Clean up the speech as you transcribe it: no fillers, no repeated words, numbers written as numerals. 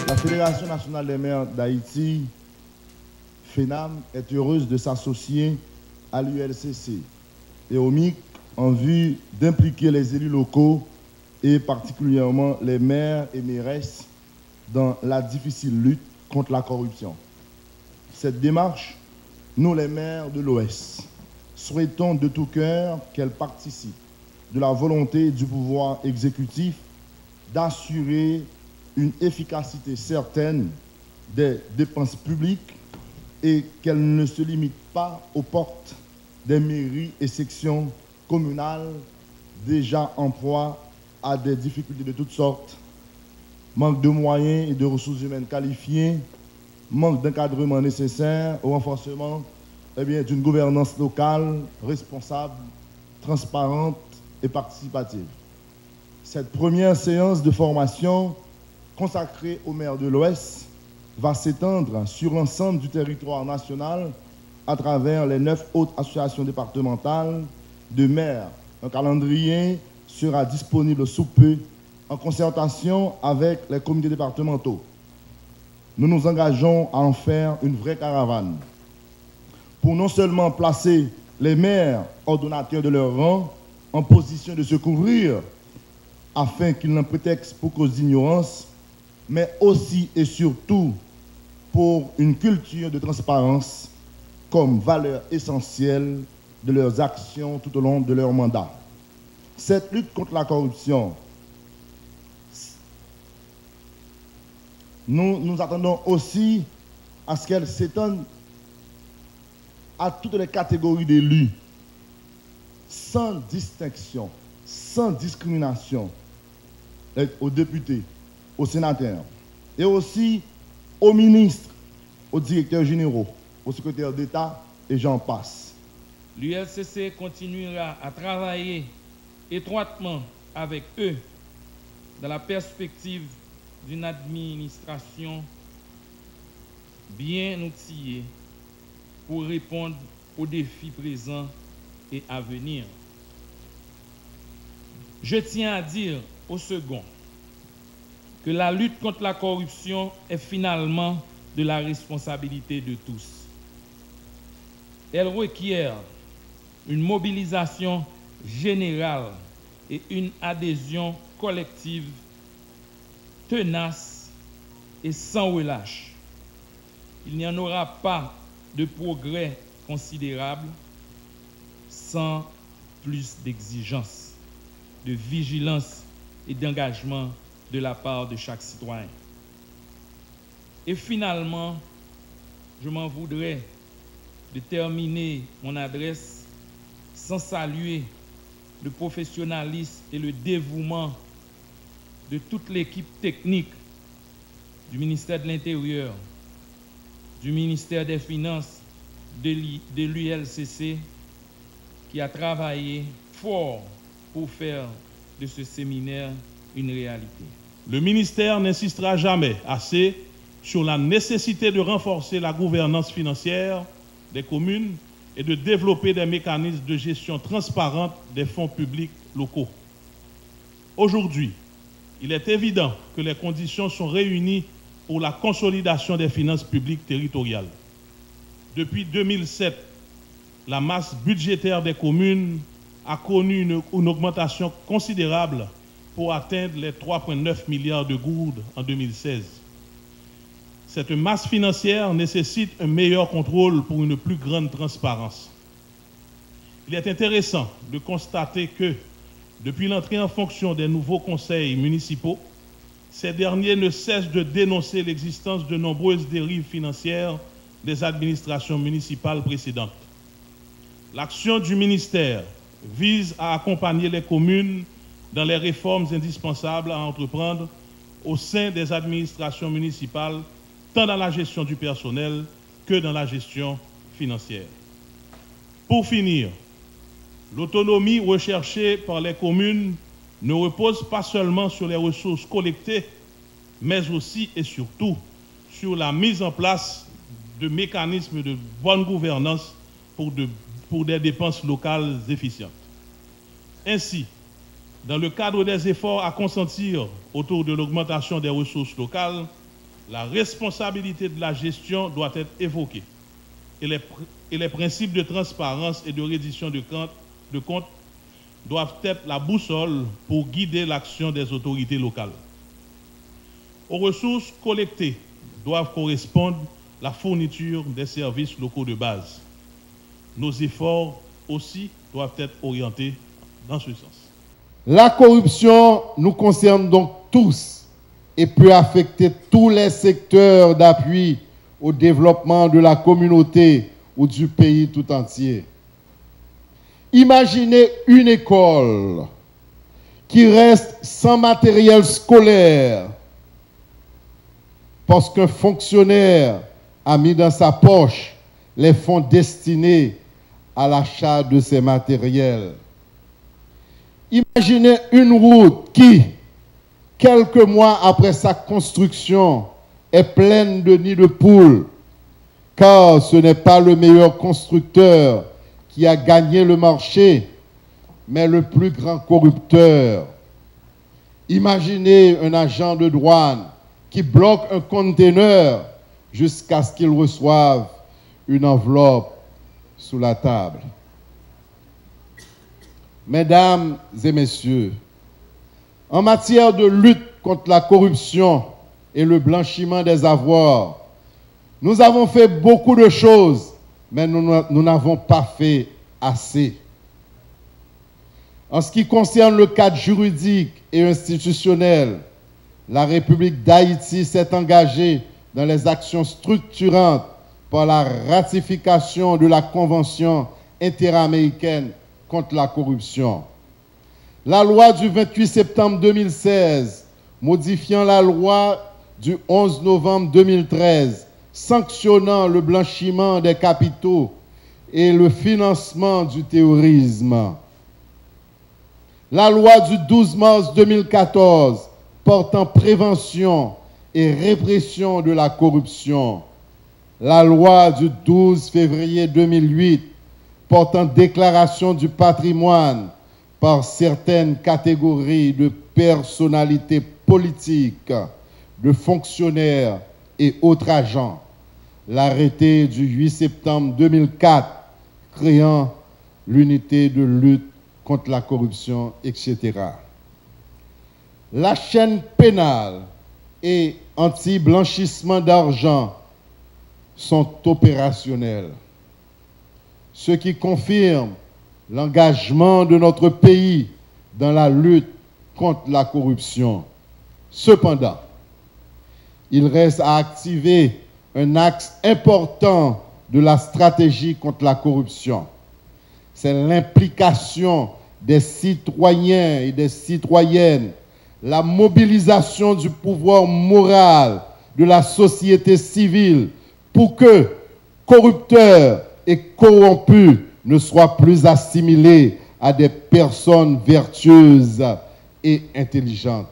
La Fédération nationale des maires d'Haïti, FENAM, est heureuse de s'associer à l'ULCC et au MIC en vue d'impliquer les élus locaux et particulièrement les maires et mairesses dans la difficile lutte contre la corruption. Cette démarche, nous les maires de l'Ouest, souhaitons de tout cœur qu'elle participe de la volonté du pouvoir exécutif d'assurer une efficacité certaine des dépenses publiques et qu'elle ne se limite pas aux portes des mairies et sections communales déjà en proie à des difficultés de toutes sortes, manque de moyens et de ressources humaines qualifiées, manque d'encadrement nécessaire au renforcement d'une gouvernance locale responsable, transparente et participative. Cette première séance de formation consacrée aux maires de l'Ouest va s'étendre sur l'ensemble du territoire national à travers les 9 autres associations départementales de maires. Un calendrier sera disponible sous peu en concertation avec les comités départementaux. Nous nous engageons à en faire une vraie caravane pour non seulement placer les maires ordonnateurs de leur rang en position de se couvrir afin qu'ils n'en prétextent pour cause d'ignorance, mais aussi et surtout pour une culture de transparence comme valeur essentielle de leurs actions tout au long de leur mandat. Cette lutte contre la corruption, nous attendons aussi à ce qu'elle s'étende à toutes les catégories d'élus, sans distinction, sans discrimination, aux députés, aux sénateurs, et aussi aux ministres, aux directeurs généraux, aux secrétaires d'État, et j'en passe. L'ULCC continuera à travailler étroitement avec eux dans la perspective d'une administration bien outillée pour répondre aux défis présents et à venir. Je tiens à dire au second que la lutte contre la corruption est finalement de la responsabilité de tous. Elle requiert une mobilisation générale et une adhésion collective tenace et sans relâche. Il n'y en aura pas de progrès considérable sans plus d'exigence, de vigilance et d'engagement de la part de chaque citoyen. Et finalement, je m'en voudrais de terminer mon adresse sans saluer le professionnalisme et le dévouement de toute l'équipe technique du ministère de l'Intérieur, du ministère des Finances, de l'ULCC, qui a travaillé fort pour faire de ce séminaire une réalité. Le ministère n'insistera jamais assez sur la nécessité de renforcer la gouvernance financière des communes et de développer des mécanismes de gestion transparente des fonds publics locaux. Aujourd'hui, il est évident que les conditions sont réunies pour la consolidation des finances publiques territoriales. Depuis 2007, la masse budgétaire des communes a connu une augmentation considérable pour atteindre les 3,9 milliards de gourdes en 2016. Cette masse financière nécessite un meilleur contrôle pour une plus grande transparence. Il est intéressant de constater que, depuis l'entrée en fonction des nouveaux conseils municipaux, ces derniers ne cessent de dénoncer l'existence de nombreuses dérives financières des administrations municipales précédentes. L'action du ministère vise à accompagner les communes dans les réformes indispensables à entreprendre au sein des administrations municipales, tant dans la gestion du personnel que dans la gestion financière. Pour finir, l'autonomie recherchée par les communes ne repose pas seulement sur les ressources collectées, mais aussi et surtout sur la mise en place de mécanismes de bonne gouvernance pour des dépenses locales efficientes. Ainsi, dans le cadre des efforts à consentir autour de l'augmentation des ressources locales, la responsabilité de la gestion doit être évoquée et les principes de transparence et de reddition de comptes doivent être la boussole pour guider l'action des autorités locales. Aux ressources collectées doivent correspondre la fourniture des services locaux de base. Nos efforts aussi doivent être orientés dans ce sens. La corruption nous concerne donc tous et peut affecter tous les secteurs d'appui au développement de la communauté ou du pays tout entier. Imaginez une école qui reste sans matériel scolaire parce qu'un fonctionnaire a mis dans sa poche les fonds destinés à l'achat de ces matériels. Imaginez une route qui, quelques mois après sa construction, est pleine de nids de poules, car ce n'est pas le meilleur constructeur qui a gagné le marché, mais le plus grand corrupteur. Imaginez un agent de douane qui bloque un conteneur jusqu'à ce qu'il reçoive une enveloppe sous la table. Mesdames et messieurs, en matière de lutte contre la corruption et le blanchiment des avoirs, nous avons fait beaucoup de choses, mais nous n'avons pas fait assez. En ce qui concerne le cadre juridique et institutionnel, la République d'Haïti s'est engagée dans les actions structurantes par la ratification de la Convention interaméricaine contre la corruption. La loi du 28 septembre 2016, modifiant la loi du 11 novembre 2013, sanctionnant le blanchiment des capitaux et le financement du terrorisme. La loi du 12 mars 2014, portant prévention et répression de la corruption. La loi du 12 février 2008, portant déclaration du patrimoine par certaines catégories de personnalités politiques, de fonctionnaires et autres agents. L'arrêté du 8 septembre 2004 créant l'unité de lutte contre la corruption, etc. La chaîne pénale et anti-blanchissement d'argent sont opérationnels, ce qui confirme l'engagement de notre pays dans la lutte contre la corruption. Cependant, il reste à activer un axe important de la stratégie contre la corruption. C'est l'implication des citoyens et des citoyennes, la mobilisation du pouvoir moral de la société civile pour que corrupteurs et corrompus ne soient plus assimilés à des personnes vertueuses et intelligentes.